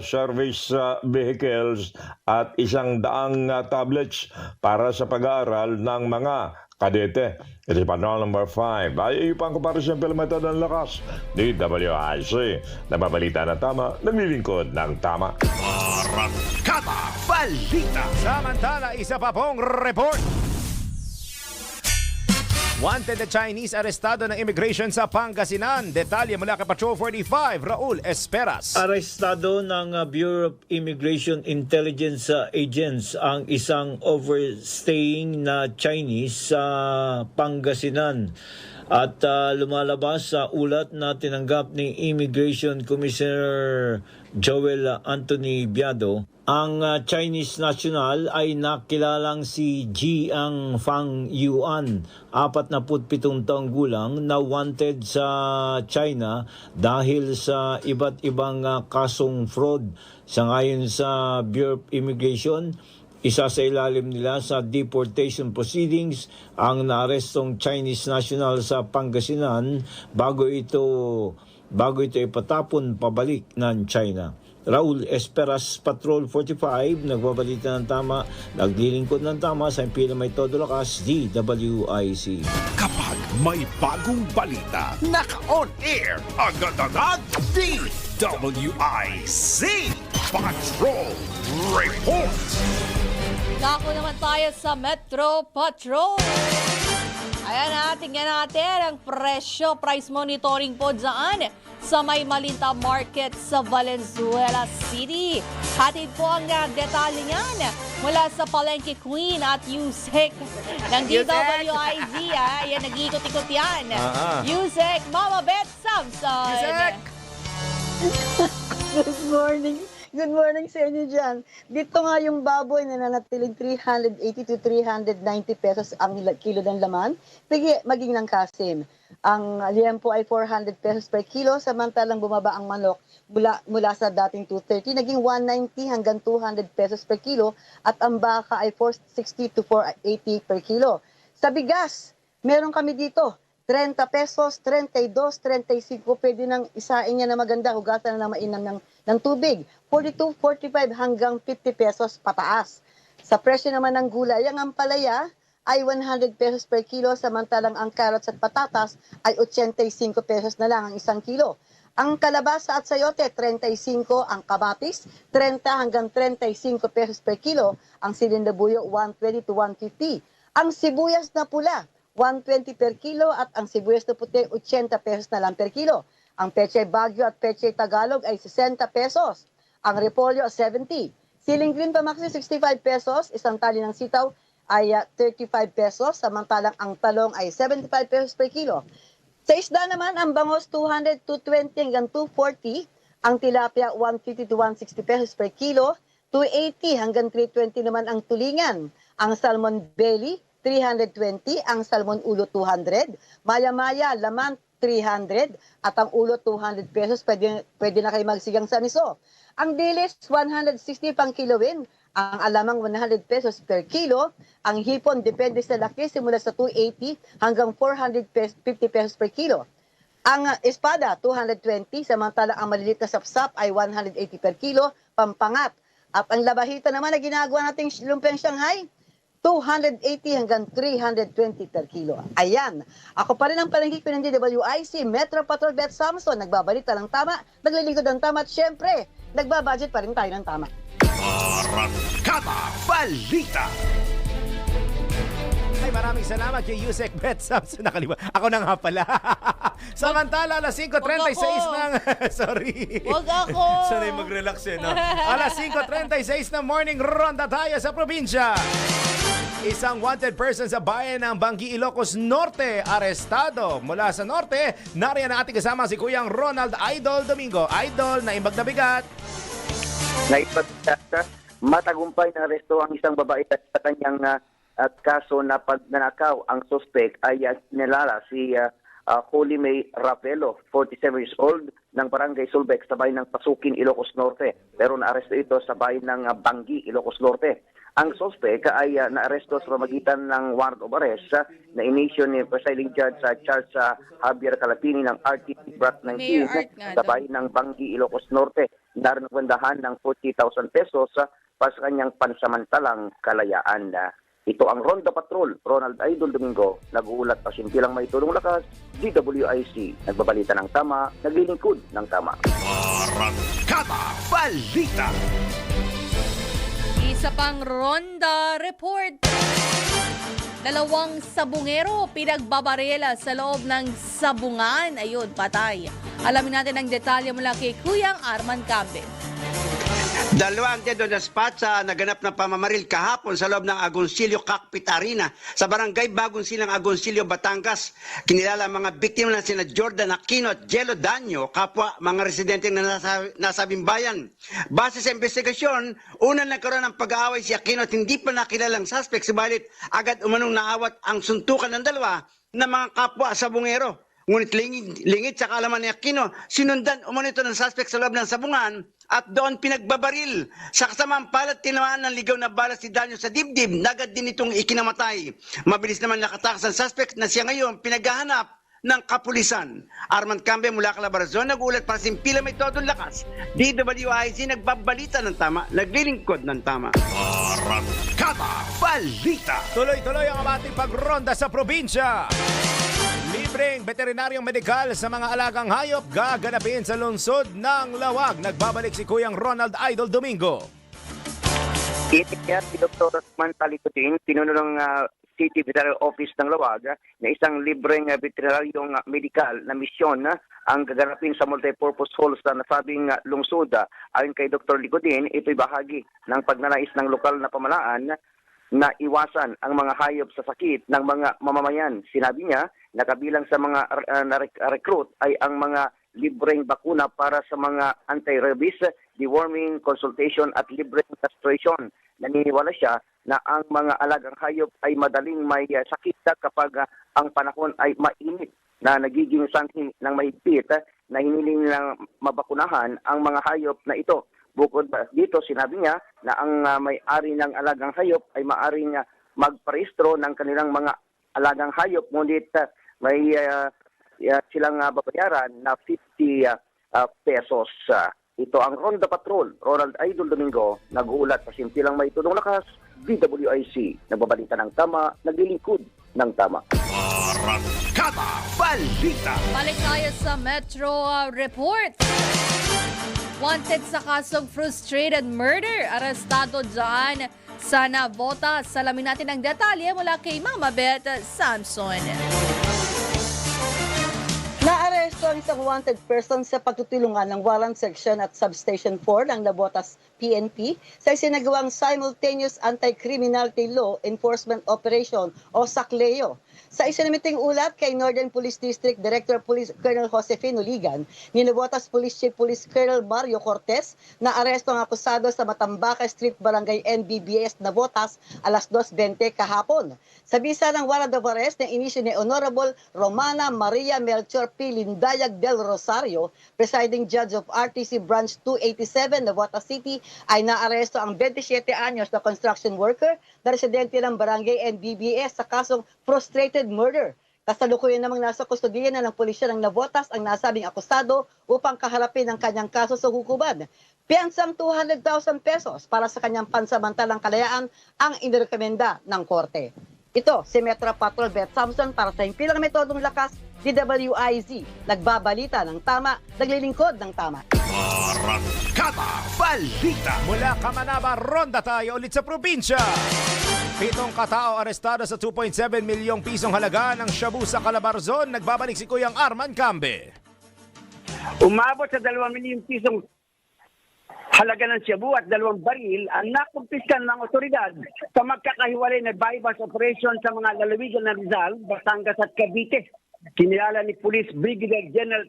G: service vehicles at 100 tablets para sa pag-aaral ng mga kadete. Ito si Patrol number 5. Ay ipang komparasyon kilometro ng lakas. DWIC. Nababalita ng tama, naglilingkod ng tama.
A: Arangkada Balita.
B: Samantala, isa pa pong report. Wanted na Chinese arestado ng immigration sa Pangasinan. Detalye mula kay Patrol 45, Raul Esperas.
H: Arestado ng Bureau of Immigration Intelligence agents ang isang overstaying na Chinese sa Pangasinan. At lumalabas sa ulat na tinanggap ni Immigration Commissioner Joel Anthony Biado, ang Chinese national ay nakilalang si Jiang Fang Yuan, 47 taong gulang, na wanted sa China dahil sa iba't ibang kasong fraud. Sangayon sa Bureau of Immigration, isa sa ilalim nila sa deportation proceedings ang naarestong Chinese national sa Pangasinan bago ito ipatapon pabalik ng China. Raul Esperas, Patrol 45, nagbabalita ng tama, naglilingkod ng tama sa impila may todo lakas, DWIC.
A: Kapag may bagong balita, naka-on air, agad-agad, DWIC. Patrol Report.
C: Dako naman tayo sa Metro Patrol. Ayan na, tingnan natin ang presyo, price monitoring po dyan sa May Malinta Market sa Valenzuela City. Hatid po ang detalye niyan mula sa Palengke Queen at Yusek ng DWIZ. Ayan, nag-iikot-ikot yan. Yusek, Mama Beth Samson.
B: Yusek!
I: Good morning. Good morning sa inyo dyan. Dito nga yung baboy na nanatiling 380 to 390 pesos ang kilo ng laman, maging ng kasim. Ang liempo ay 400 pesos per kilo, samantalang bumaba ang manok mula sa dating 230, naging 190 hanggang 200 pesos per kilo, at ang baka ay 460 to 480 per kilo. Sa bigas, meron kami dito 30 pesos, 32, 35, pwede nang isain niya na maganda, hugasan na mainam ng tubig. 42, 45 hanggang 50 pesos pataas. Sa presyo naman ng gulay, ang ampalaya ay 100 pesos per kilo, samantalang ang carrots at patatas ay 85 pesos na lang ang isang kilo. Ang kalabasa at sayote, 35, ang kamatis, 30 hanggang 35 pesos per kilo, ang silindabuyo, 120 to 150. Ang sibuyas na pula, 120 per kilo at ang sibuyas na puti 80 pesos na lang per kilo. Ang pechay Baguio at pechay Tagalog ay 60 pesos. Ang repolyo 70. Siling green pamaxi 65 pesos. Isang tali ng sitaw ay 35 pesos. Samantalang ang talong ay 75 pesos per kilo. Sa isda naman, ang bangos 200, 220 hanggang 240. Ang tilapia 150 to 160 pesos per kilo. 280 hanggang 320 naman ang tulingan. Ang salmon belly 320, ang salmon ulo 200. Maya-maya, laman 300 at ang ulo 200 pesos. Pwede na kayo magsigang sa miso. Ang dilis 160 pang kilowin. Ang alamang 100 pesos per kilo. Ang hipon depende sa laki simula sa 280 hanggang 450 pesos per kilo. Ang espada 220 samantala ang maliliit na sapsap ay 180 per kilo pampangat. At ang labahita naman na ginagawa nating lumpiang Shanghai 280 hanggang 320 per kilo. Ayan. Ako pa rin ang palengke ko ng DWIC Metro Patrol Beth Samson. Nagbabalita ng tama, naglilingkod ng tama at syempre, nagbabudget pa rin tayo ng tama.
A: Arangkada Balita.
B: Ay, maraming salamat kay Yusek Beth Samson. Nakalimutan. Ako na nga pala. Samantala, alas 5:36 ng... Sorry.
C: Wag ako.
B: Sanay mag-relax no? Alas 5:36 ng morning ronda tayo sa probinsya. Isang wanted person sa bayan ng Bangi, Ilocos Norte, arestado. Mula sa Norte, nariyan ang ating kasama si Kuyang Ronald Idol Domingo. Idol, naimbag na bigat.
J: Naipagkata, matagumpay na aresto ang isang babae at sa kanyang kaso na pagnanakaw. Ang suspect ay nilala si Holy May Ravelo, 47 years old, ng Barangay Sulbec sa bayan ng Pasukin, Ilocos Norte. Pero naaresto ito sa bayan ng Bangi, Ilocos Norte. Ang suspect ay naaresto sa pamagitan ng warrant of arrest na inisyo ni Presiding Judge Charles Javier Calatini ng RTP Brat 19 sa bayan ng Bangi, Ilocos Norte. Narinagwandahan ng 40,000 pesos para sa kanyang pansamantalang kalayaan. Ito ang Ronda Patrol, Ronald Idol Domingo, nag-uulat pa simpilang may tulong lakas, DWIC, nagbabalita ng tama, naglilingkod ng tama.
A: Arangkada Balita.
C: Isa pang Ronda Report. 2 sabungero pinagbabarela sa loob ng sabungan. Ayun, patay. Alamin natin ang detalye mula kay Kuyang Arman Cambe.
K: 2 ang dead on the spot sa naganap na pamamaril kahapon sa loob ng Agoncillo Cockpit Arena sa barangay Bagong Silang, Agoncillo, Batangas. Kinilala ang mga biktima na sina Jordan Aquino at Jello Daño, kapwa mga residente na nasabing bayan. Base sa investigasyon, unang nagkaroon ng pag-aaway si Aquino at hindi pa nakilalang suspect, subalit agad umanong naawat ang suntukan ng dalawa na mga kapwa sa bungero. Ngunit lingid sa kaalaman ni Aquino, sinundan umano ito ng suspect sa loob ng sabungan at doon pinagbabaril. Sa kasamang palad, tinamaan ng ligaw na bala si Daño sa dibdib, nagad din itong ikinamatay. Mabilis naman nakatakas ang suspect na siya ngayon pinaghahanap ng kapulisan. Arman Cambe mula Calabarzon, nag-ulat para simpila may todong lakas. DWIC nagbabalita ng tama, naglilingkod ng tama.
A: Arangkada Balita.
B: Tuloy-tuloy ang ating pagronda sa probinsya. Libreng veterinaryong medikal sa mga alagang hayop gaganapin sa lungsod ng Lawag. Nagbabalik si Kuyang Ronald Idol Domingo.
J: Itinayat si Dr. Rosman Talikutin, pinuno ng City Veterinary Office ng Lawag, na isang libreng veterinaryong medikal na misyon ang gaganapin sa multipurpose halls na nasabing lungsod. Ayon kay Dr. Licodin, ito'y bahagi ng pagnanais ng lokal na pamahalaan na iwasan ang mga hayop sa sakit ng mga mamamayan. Sinabi niya na kabilang sa mga recruit ay ang mga libreng bakuna para sa mga anti-rabies, deworming, consultation at libreng castration. Naniniwala siya na ang mga alagang hayop ay madaling may sakit kapag ang panahon ay mainit na nagiging sanhi ng mahigpit na hiniling ng mabakunahan ang mga hayop na ito. Bukod dito, sinabi niya na ang may-ari ng alagang hayop ay maaring magparehistro ng kanilang mga alagang hayop, ngunit may silang babayaran na 50 pesos. Ito ang Ronda Patrol, Ronald Idol Domingo, nag-uulat sa simpilang may tulong lakas, DWIC, nagbabalita ng tama, naglilingkod ng tama.
A: Arangkada Balita.
C: Balik tayo sa Metro Report. Wanted sa kasong frustrated murder. Arestado dyan sa nabota. Salamin natin ang detalye mula kay Mama Beth Samson.
I: Naaresto ang isang wanted person sa pagtutulungan ng Warrant Section at Substation 4 ng Navotas PNP sa isinagawang Simultaneous Anti-Criminality Law Enforcement Operation o SACLEO. Sa isinamiting ulat kay Northern Police District Director Police Colonel Josefino Ligan, ni Navotas Police Chief Police Colonel Mario Cortez, na aresto ang akusado sa Matambaca Street Barangay NBBS Navotas alas 2:20 kahapon. Sa bisa ng warrant of arrest na inisyu ni Honorable Romana Maria Melchor P. Lindayag del Rosario, Presiding Judge of RTC Branch 287 Navotas City, ay naaresto ang 27 anyos na construction worker na residente ng Barangay NBBS sa kasong frustrated murder. Kasalukuyan namang nasa kustodiya na ng pulisya ng Navotas ang nasabing akusado upang kaharapin ang kanyang kaso sa hukuman. Piyansang 200,000 pesos para sa kanyang pansamantalang kalayaan ang inirekomenda ng korte. Ito si Metro Patrol Beth Samson para sa Himpilang Metodong Lakas, DWIZ. Nagbabalita ng tama, naglilingkod ng tama.
A: Arangkada Balita.
B: Mula Kamanaba, ronda tayo ulit sa probinsya. 7 katao arestado sa 2.7 milyong pisong halaga ng shabu sa Calabarzon. Nagbabalik si Kuyang Arman Cambe.
K: Umabot sa 2 milyong pisong halaga ng shabu at 2 baril ang nakumpiskan ng otoridad sa magkakahiwalay na bypass operation sa mga lalawigan ng Rizal, Batangas at Cavite. Kinilala ni Police Brigadier General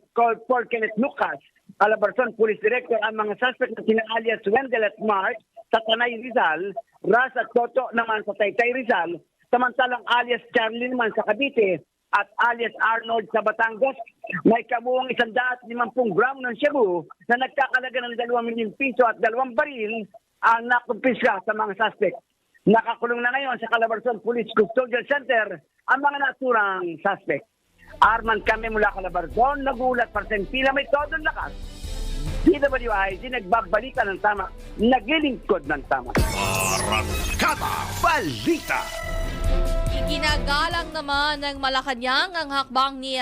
K: Paul Kenneth Lucas, Calabarzon Police Director, ang mga suspect na sina alias Wendell at Mark sa Tanay Rizal, Ras at Toto naman sa Taytay Rizal, samantalang alias Charlie naman sa Cavite at alias Arnold sa Batangas. May kabuuang 150 gram ng shabu na nagkakalaga ng 2 milyong piso at 2 baril ang nakumpiska sa mga suspect. Nakakulong na ngayon sa Calabarzon Police Custodial Center ang mga naturang suspect. Arman kami mula Calabarzon, nagulat para sa Himpilang Metodong Lakas. DWIZ nagbabalita ng tama, naglilingkod ng tama.
A: Arangkada Balita.
C: Iginagalang naman ng Malacanang ang hakbang ni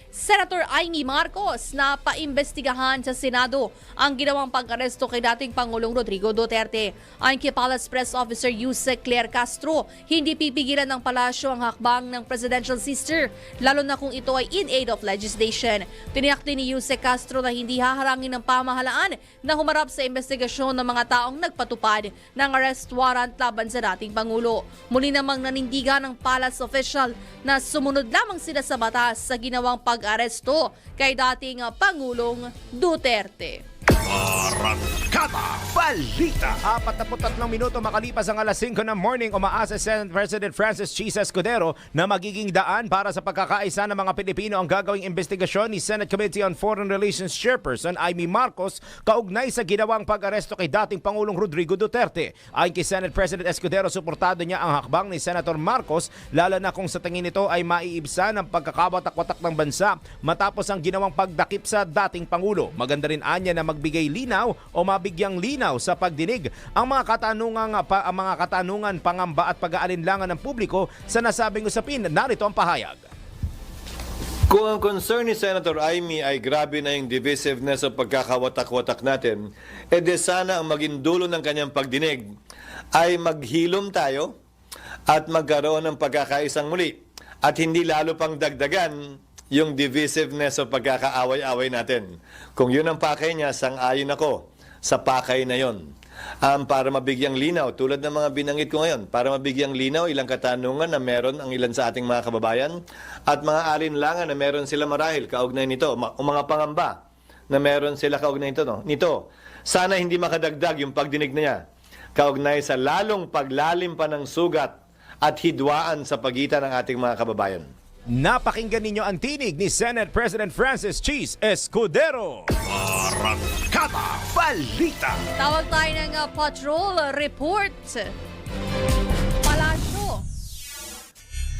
C: Senator Amy Marcos na paimbestigahan sa Senado ang ginawang pag-aresto kay dating Pangulong Rodrigo Duterte. Ayon kay Palace Press Officer Yusek Claire Castro, hindi pipigilan ng palasyo ang hakbang ng presidential sister, lalo na kung ito ay in aid of legislation. Tiniyak din ni Yusek Castro na hindi haharangin ng pamahalaan na humarap sa investigasyon ng mga taong nagpatupad ng arrest warrant laban sa dating Pangulo. Muli namang nanindigan ng Palace official na sumunod lamang sila sa batas sa ginawang pag-aresto kay dating Pangulong Duterte.
A: Arangkada Balita.
B: 43 minuto makalipas ang alas 5 ng morning, umaasa Senate President Francis Cheese Escudero na magiging daan para sa pagkakaisa ng mga Pilipino ang gagawing investigasyon ni Senate Committee on Foreign Relations Chairperson Amy Marcos kaugnay sa ginawang pag-aresto kay dating Pangulong Rodrigo Duterte. Ayon kay Senate President Escudero, suportado niya ang hakbang ni Senator Marcos lalo na kung sa tingin nito ay maiibsan ang pagkakawatak-watak ng bansa matapos ang ginawang pagdakip sa dating Pangulo. Maganda rin anya na magbigay linaw o mabigyang linaw sa pagdinig ang mga katanungan, pangamba at pag-aalinlangan ng publiko sa nasabing usapin. Narito ang pahayag.
E: Kung ang concern ni Senator Amy ay grabe na yung divisiveness o pagkakawatak-watak natin, edi sana ang maging dulo ng kanyang pagdinig ay maghilom tayo at magkaroon ng pagkakaisang muli at hindi lalo pang dagdagan yung divisiveness o pagkakaaway-away natin. Kung yun ang pakay niya, sang-ayon ako sa pakay na yon. Para mabigyang linaw, tulad ng mga binanggit ko ngayon, para mabigyang linaw ilang katanungan na meron ang ilan sa ating mga kababayan at mga alinlangan na meron sila marahil kaugnay nito, o mga pangamba na meron sila kaugnay nito. Sana hindi makadagdag yung pagdinig na niya kaugnay sa lalong paglalim pa ng sugat at hidwaan sa pagitan ng ating mga kababayan.
B: Napakinggan ninyo ang tinig ni Senate President Francis Cheese Escudero.
A: Arangkada Balita.
C: Tawag tayo ng patrol report. Palasyo.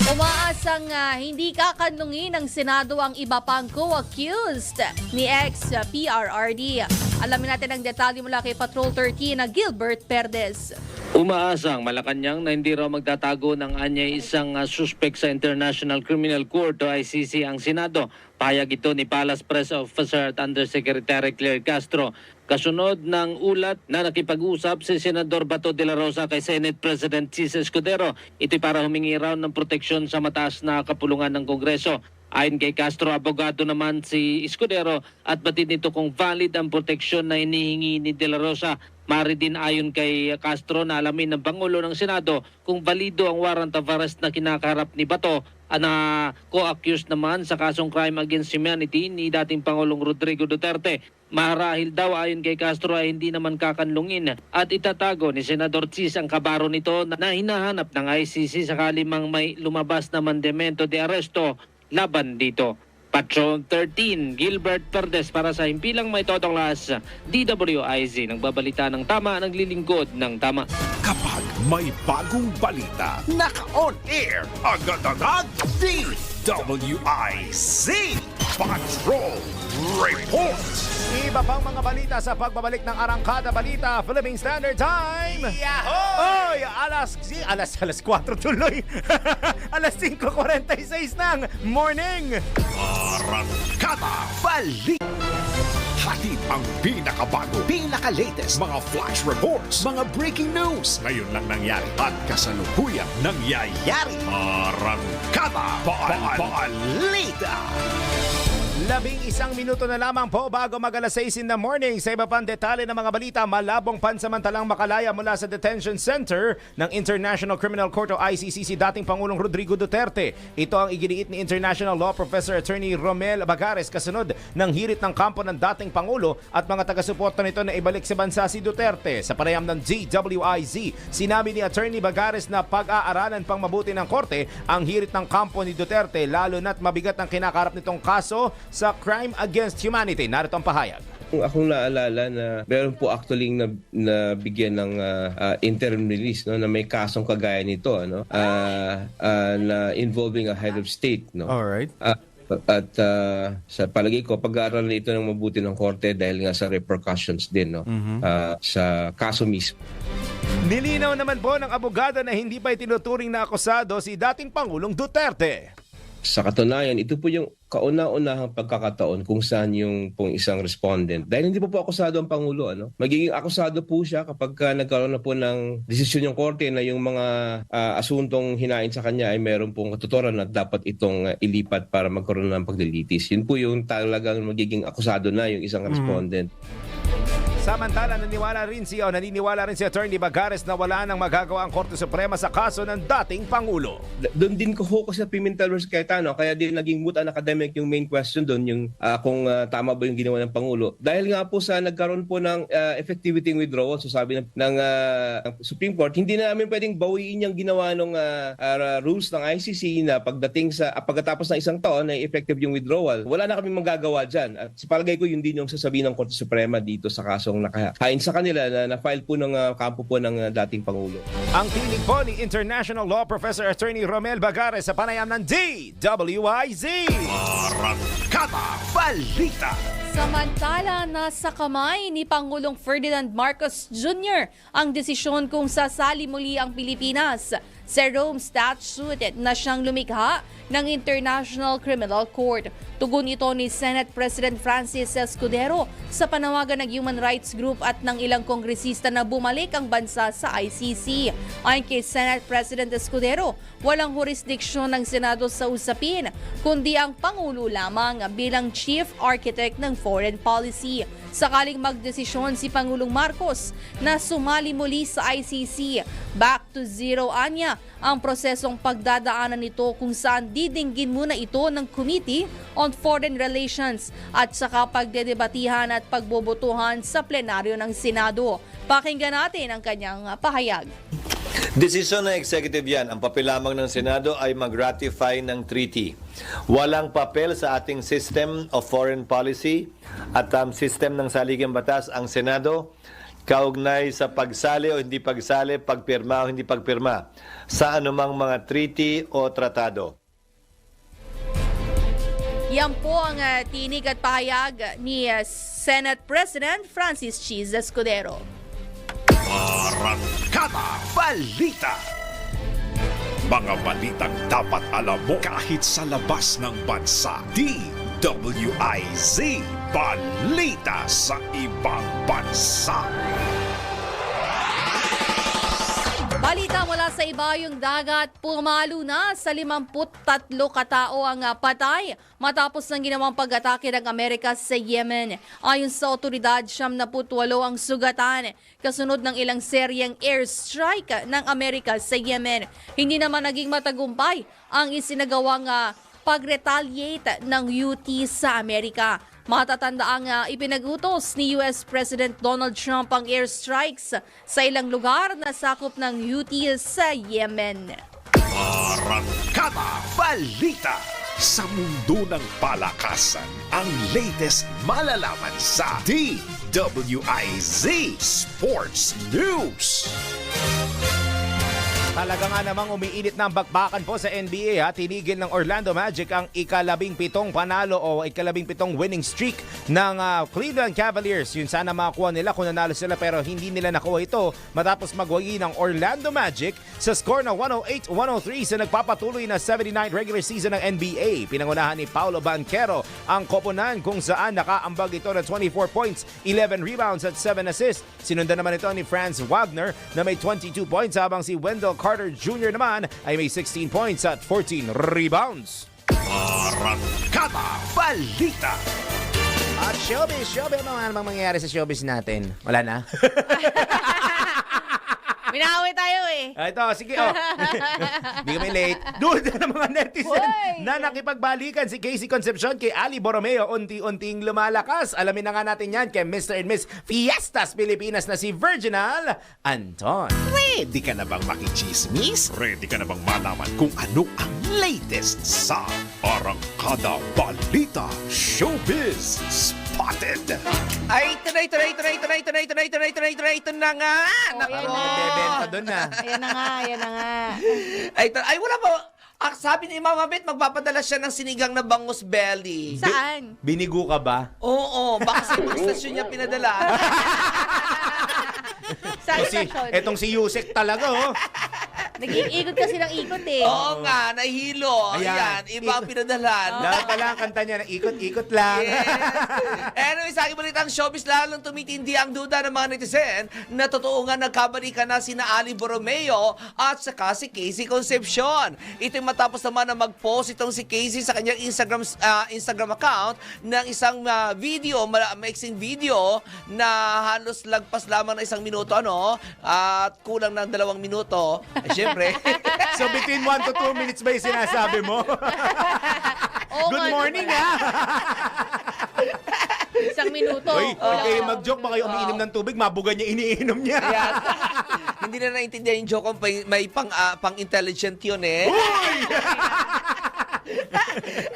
C: Umaasang hindi kakanlungin ng Senado ang iba pang co-accused ni ex-PRRD. Alamin natin ang detalye mula kay Patrol 13 na Gilbert Perdes.
L: Umaasang Malacanang na hindi raw magtatago ng anyay isang suspect sa International Criminal Court o ICC ang Senado Pahayag ito ni Palace Press Officer at Undersecretary Claire Castro. Kasunod ng ulat na nakipag-usap si Senador Bato de la Rosa kay Senate President Chis Escudero. Ito'y para humingi raw ng proteksyon sa mataas na kapulungan ng Kongreso. Ayon kay Castro, abogado naman si Escudero at batid nito kung valid ang proteksyon na hinihingi ni de la Rosa. Mari din ayon kay Castro na alamin ng Pangulo ng Senado kung valido ang warrant of arrest na kinakaharap ni Bato na co-accused naman sa kasong crime against humanity ni dating Pangulong Rodrigo Duterte. Marahil daw ayon kay Castro ay hindi naman kakanlungin at itatago ni Senador Chis ang kabaro nito na hinahanap ng ICC sakali mang may lumabas na mandamento de aresto laban dito. Patrol 13, Gilbert Perdes para sa Himpilang May Totonglas, DWIZ, nagbabalita ng tama, naglilingkod ng tama.
A: Kapag may bagong balita, naka-on air, agad-agad, DWIZ Patrol Report.
B: Iba pang mga balita sa pagbabalik ng Arangkada Balita, Philippine Standard Time. Oy, alas 4 tuloy. Alas 5:46 ng morning.
A: Arangkada Balita. Hatid ang pinakabago, pinaka-latest, mga flash reports, mga breaking news. Ngayon lang nangyari at kasalukuyang nangyayari. Arangkada Balita.
B: 11 minuto na lamang po bago mag-alas 6 in the morning. Sa iba pang detalye ng mga balita, malabong pansamantalang makalaya mula sa detention center ng International Criminal Court o ICC si dating Pangulong Rodrigo Duterte. Ito ang iginiit ni International Law Professor Attorney Romel Bagares kasunod ng hirit ng kampo ng dating Pangulo at mga taga-suporta nito na ibalik sa bansa si Duterte. Sa panayam ng DWIZ, sinabi ni Attorney Bagares na pag-aaralan pang mabuti ng korte ang hirit ng kampo ni Duterte lalo na't mabigat ang kinakarap nitong kaso sa crime against humanity. Narito ang pahayag.
M: Akong naalala na meron po actually na bigyan ng interim release no, na may kasong kagaya nito ano, na involving a head of state. No?
B: Alright.
M: At sa palagi ko, pag-aaralan ito ng mabuti ng korte dahil nga sa repercussions din no, sa kaso mismo.
B: Nilinaw naman po ng abogado na hindi pa itinuturing na akusado si dating Pangulong Duterte.
M: Sa katunayan, ito po yung kauna-unahang pagkakataon kung saan yung pong isang respondent. Dahil hindi po akusado ang Pangulo. Ano? Magiging akusado po siya kapag nagkaroon na po ng desisyon yung korte na yung mga asuntong hinain sa kanya ay meron pong katuturan na dapat itong ilipat para magkaroon ng paglilitis. Yun po yung talagang magiging akusado na yung isang respondent.
B: Samantala, naniniwala rin si Attorney Bagares na wala nang magagawa ang Korte Suprema sa kaso ng dating Pangulo.
M: Doon din ko focus sa Pimentel vs. Cayetano, kaya din naging moot and academic yung main question doon, yung kung tama ba yung ginawa ng Pangulo. Dahil nga po sa nagkaroon po ng effectivity withdrawal, so sabi ng Supreme Court, hindi na namin pwedeng bawiin yung ginawa ng rules ng ICC na pagdating sa pagkatapos ng isang taon ay effective yung withdrawal. Wala na kami magagawa dyan. At sa palagay ko, yun din yung sasabihin ng Korte Suprema dito sa kasong nakahain sa kanila na-file po ng kampo po ng dating Pangulo.
B: Ang tinig po ni International Law Professor Attorney Romel Bagares sa panayam ng DWIZ.
A: Arangkada Balita.
C: Samantala, nasa kamay ni Pangulong Ferdinand Marcos Jr. ang desisyon kung sasali muli ang Pilipinas sa Rome Statute na siyang lumikha ng International Criminal Court. Tugon ito ni Senate President Francis Escudero sa panawagan ng human rights group at ng ilang kongresista na bumalik ang bansa sa ICC. Ayon kay Senate President Escudero, walang jurisdiksyon ng Senado sa usapin, kundi ang Pangulo lamang bilang Chief Architect ng Foreign Policy. Sakaling magdesisyon si Pangulong Marcos na sumali muli sa ICC, back to zero anya ang prosesong pagdadaanan nito kung saan didinggin muna ito ng Committee on Foreign Relations at saka pagdedebatihan at pagbobotohan sa plenaryo ng Senado. Pakinggan natin ang kanyang pahayag.
E: Desisyon ng executive yan. Ang papel lamang ng Senado ay mag-ratify ng treaty. Walang papel sa ating system of foreign policy at system ng saligang batas ang Senado kaugnay sa pagsali o hindi pagsali, pagpirma o hindi pagpirma sa anumang mga treaty o tratado.
C: Yan po ang tinig at pahayag ni Senate President Francis Chis Escudero.
A: Arangkada Balita. Mga balitang dapat alam mo kahit sa labas ng bansa. DWIZ Balita sa Ibang Bansa.
C: Balita mula sa ibayong dagat, pumalo na sa 53 katao ang patay matapos ng ginawang pag-atake ng Amerika sa Yemen. Ayon sa otoridad, 78 ang sugatan kasunod ng ilang seryeng airstrike ng Amerika sa Yemen. Hindi naman naging matagumpay ang isinagawang pag-retaliate ng UT sa Amerika. Matatanda ang ipinagutos ni US President Donald Trump ang airstrikes sa ilang lugar na sakop ng UT sa Yemen.
A: Arangkada Balita sa mundo ng palakasan. Ang latest malalaman sa DWIZ Sports News.
B: Talaga nga namang umiinit na ang bakbakan po sa NBA ha. Tinigil ng Orlando Magic ang ika-17 panalo o ika-17 winning streak ng Cleveland Cavaliers. Yun sana makakuha nila kung nanalo sila pero hindi nila nakuha ito matapos magwagi ng Orlando Magic sa score na 108-103 sa nagpapatuloy na 79 regular season ng NBA. Pinangunahan ni Paolo Banchero ang koponan kung saan nakaambag ito ng 24 points, 11 rebounds at 7 assists. Sinundan naman ito ni Franz Wagner na may 22 points habang si Wendell Carter Jr. naman ay may 16 points at 14 rebounds.
A: Arangkada Balita.
B: At showbiz, ano bang mangyayari sa showbiz natin? Wala na?
C: Minawi tayo eh.
B: Ito, sige. Hindi kami late. Doon ng mga netizen
C: Hoy!
B: na nakipagbalikan si Casey Concepcion kay Ali Borromeo. Unti-unting lumalakas. Alamin na nga natin yan kay Mr. and Miss Fiestas Pilipinas na si Virginal Anton.
A: Ready ka na bang makichismis? Ready ka na bang malaman kung ano ang latest sa Arangkada Balita Showbiz Spotted?
D: Ay, ito na nga.
C: Ayan na.
B: Bebenta doon na.
C: Ayan na nga.
D: Ay, wala pa. Sabi ni Mama Bet, magpapadala siya ng sinigang na bangus belly.
C: Saan?
B: Binigo ka ba?
D: Oo, baka sa ibang istasyon niya pinadala.
C: Saan
B: Si,
C: stasyon?
B: etong si Yusek talaga, oh.
C: Nag-iikot kasi ng ikot eh.
D: Oo nga, nahilo.
B: Ayan.
D: Ayan, iba ang pinadalan.
B: Lahat pala ang kanta niya, ikot-ikot lang.
D: Yes. Anyway, sa aking balitang showbiz, lalong tumitindi ang duda ng mga netizen na totoo nga nagkabalikan na sina Ali Borromeo at saka si Casey Concepcion. Ito'y matapos naman na mag-post itong si Casey sa kanyang Instagram account ng isang video, maiksing video na halos lagpas lamang ng 1 minuto, at kulang ng 2 minuto. Siyempre.
B: So between 1 to 2 minutes ba yung sinasabi mo? Good morning, ha?
C: 1 minuto.
B: Uy, huwag kayo mag-joke, baka kayo umiinom ng tubig, mabuga niya, iniinom niya.
D: Ayan. Hindi na naintindihan yung joke kung may pang-intelligent yun eh.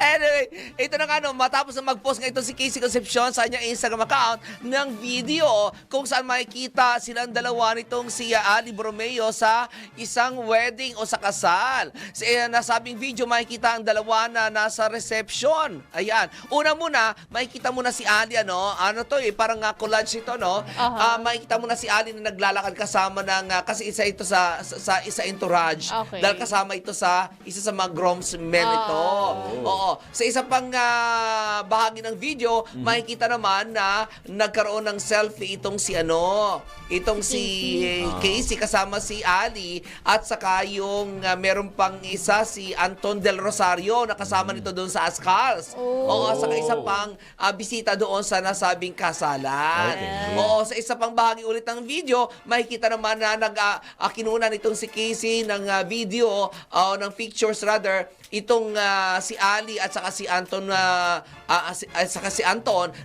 D: Anyway, ito na nga matapos na mag-post nga ito si Casey Concepcion sa kanyang Instagram account ng video kung saan makikita silang dalawa nitong si Ali Borromeo sa isang wedding o sa kasal. Sa nasabing video, makikita ang dalawa na nasa reception. Ayan. Una muna, makikita muna si Ali, parang collage ito, makikita muna si Ali na naglalakad kasama ng, kasi isa ito sa isa entourage.
C: Okay.
D: Dahil kasama ito sa isa sa mga groomsmen ito. Oo. Sa isa pang bahagi ng video, makikita naman na nagkaroon ng selfie itong si Casey kasama si Ali at saka yung meron pang isa si Anton Del Rosario na kasama nito doon sa Ascals. Oo, at saka isa pang bisita doon sa nasabing kasalan.
B: Okay.
D: Oo, sa isa pang bahagi ulit ng video, makikita naman na kinunan itong si Casey ng video, ng pictures rather, itong si Ali at saka si Anton na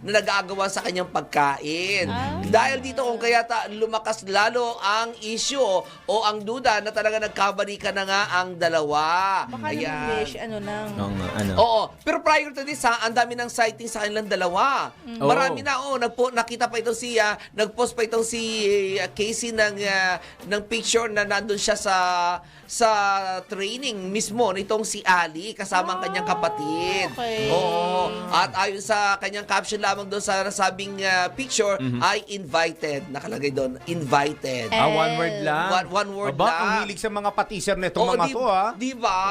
D: nag-aagawan sa kanyang pagkain. Dahil dito kung kaya lumakas lalo ang issue o ang duda na talaga nagkabalikan na nga ang dalawa.
C: Baka naman besh,
D: Oo, pero prior to this ang dami ng sighting sa kanilang dalawa. Marami na nakita pa itong nag-post pa itong si Casey ng picture na nandun siya sa training mismo nitong si Ali kasama ang kanyang kapatid.
C: Okay.
D: Oo. At ayon sa kanyang caption lamang doon sa nasabing picture ay invited. Nakalagay doon, invited.
B: One word lang.
D: One word
B: Aba,
D: lang.
B: ang hilig sa mga patisser nitong mga
D: di,
B: to, ha?
D: Di ba?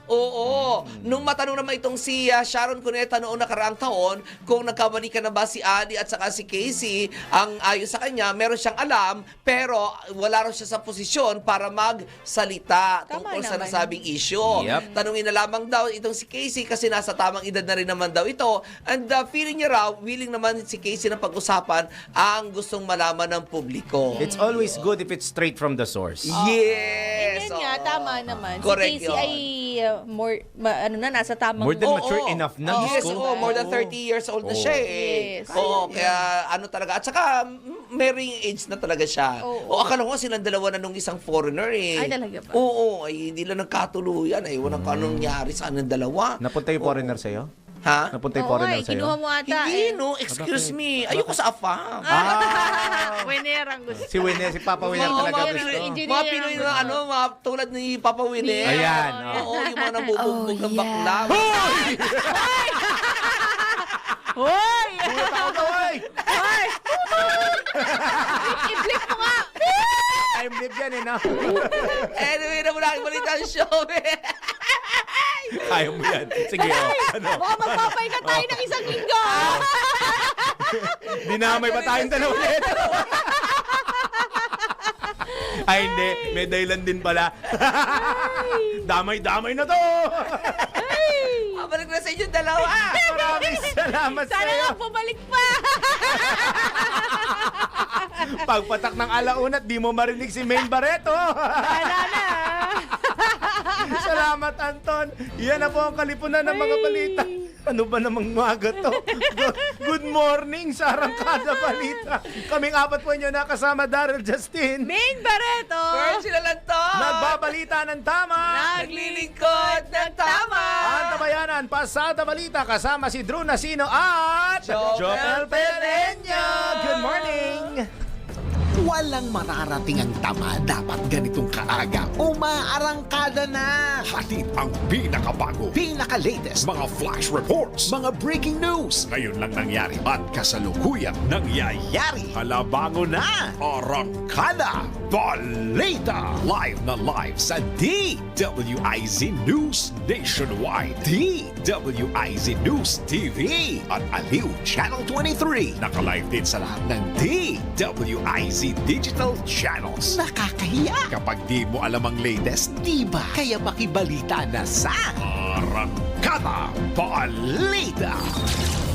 D: Oo. Nung matanong naman itong si Sharon Cuneta noong nakaraang taon kung nagkabalikan na ba si Ali at saka si Casey, ang ayon sa kanya, meron siyang alam pero wala raw siya sa posisyon para magsalita tungkol sa
C: naman.
D: nasabing issue.
B: Yep.
D: Tanungin na lamang daw itong si Casey kasi nasa tamang edad na rin naman daw ito. And feeling niya raw, willing naman si Casey na pag-usapan ang gustong malaman ng publiko.
B: It's always good if it's straight from the source.
D: Yes!
C: Yun nga,
D: oo.
C: tama naman.
D: Correct
C: Si Casey
D: yun.
C: ay nasa tamang...
B: More than mature enough na.
D: Yes,
B: Diyos ko.
D: oo, more than 30 years old na siya eh.
C: Yes.
D: Oo, kaya ano talaga. At saka, marrying age na talaga siya.
C: Oo.
D: O akala ko silang dalawa na nung isang foreigner eh.
C: Ay, talaga ba?
D: Oo, ay hindi lang nagkatuluyan. Ay, walang anong nangyari sa anong dalawa.
B: Napunta yung foreigner sa'yo?
D: Ha?
B: Napunta yung
C: Oo,
B: foreigner
C: ay,
B: sa'yo?
C: kinuha mo ata.
D: Hindi, no. Excuse me. Ayoko sa AFAM.
C: Winner ang gusto.
B: Si Winner, si Papa Winner
D: Oo,
B: talaga
D: mga
B: gusto.
D: Pinoy,
C: Engineer
D: mga
C: ang
D: Pinoy
C: gusto.
D: na ano, mga tulad ni Papa Winner.
B: Ayan,
D: Oo, yung mga nabubugbog ng bakla.
C: Hoy!
B: Bulat ako to, oy!
C: Hoy! I-flip mo nga!
B: Time live yan eh, no?
D: Anyway, na mula ang balita ng show.
B: Kaya mo yan. Sige, ano?
C: Baka magpapay ka tayo ng isang linggo!
B: Dinamay pa tayong dalawa nito. Ay, hindi. May dahilan din pala. Damay-damay na to.
D: Balik na sa inyo dalawa.
B: Maraming salamat
C: Sana
B: sa'yo.
C: nga bumalik pa!
B: Pagpatak ng alauna at di mo marinig si Maine Barreto.
C: Wala na!
B: Salamat, Anton. Yan na po ang kalipunan ng mga balita. Ano ba namang maga to? Good morning sa Arangkada Balita. Kaming apat po inyo nakasama, Daryl Justin.
C: Main Barreto!
D: Girl, sila lang to.
B: Nagbabalita ng tama.
D: Naglilingkod ng tama.
B: Ang tabayanan, Pasada Balita kasama si Drew Nasino at
D: Joel
B: Pereño. Good morning.
A: Walang mararating ang tama dapat ganitong kaaga. Umaarangkada na! Hatid ang pinakabago, pinaka-latest, mga flash reports, mga breaking news. Ngayon lang nangyari at kasalukuyan nangyayari. Halabango na! Arangkada Balita! Live na live sa DWIZ News Nationwide, DWIZ News TV at Aliw Channel 23. Nakalive din sa lahat ng DWIZ digital channels. Nakakahiya kapag di mo alam ang latest, di ba? Kaya makibalita na sa Arangkada Balita.